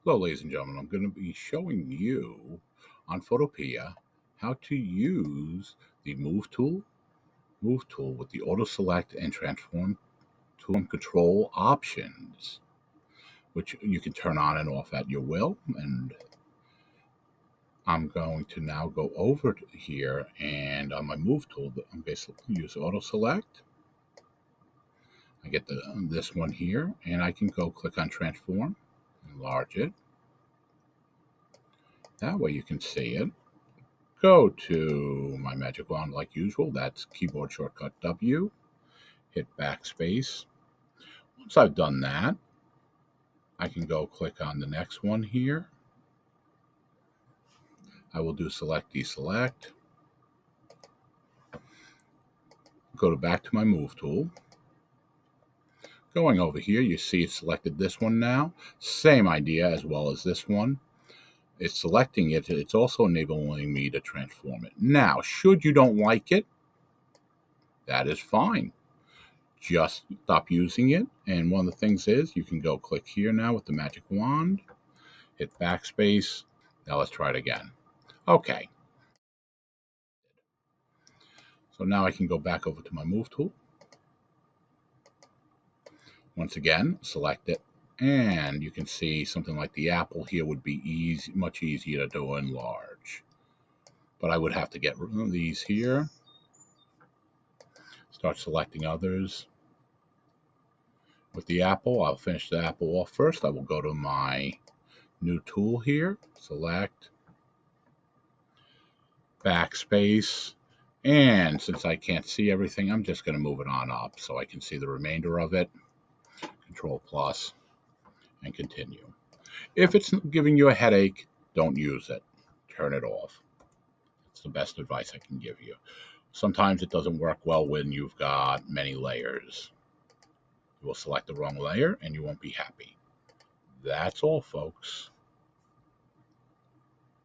Hello, ladies and gentlemen. I'm going to be showing you on Photopea how to use the Move tool with the Auto Select and Transform tool and control options, which you can turn on and off at your will. And I'm going to now go over here and on my Move tool, I'm basically use Auto Select. I get this one here, and I can go click on Transform, enlarge it. That way you can see it. Go to my magic wand like usual. That's keyboard shortcut W. Hit backspace. Once I've done that, I can go click on the next one here. I will do select deselect. Go back to my move tool. Going over here, you see it's selected this one now. Same idea as well as this one. It's selecting it. It's also enabling me to transform it. Now, should you don't like it, that is fine. Just stop using it. And one of the things is you can go click here now with the magic wand, hit backspace. Now let's try it again. Okay, so now I can go back over to my move tool. Once again, select it, and you can see something like the apple here would be much easier to do enlarge. But I would have to get rid of these here. Start selecting others. With the apple, I'll finish the apple off first. I will go to my new tool here, select, backspace, and since I can't see everything, I'm just going to move it on up so I can see the remainder of it. Control plus and continue. If it's giving you a headache, don't use it. Turn it off. It's the best advice I can give you. Sometimes it doesn't work well when you've got many layers. You will select the wrong layer and you won't be happy. That's all, folks.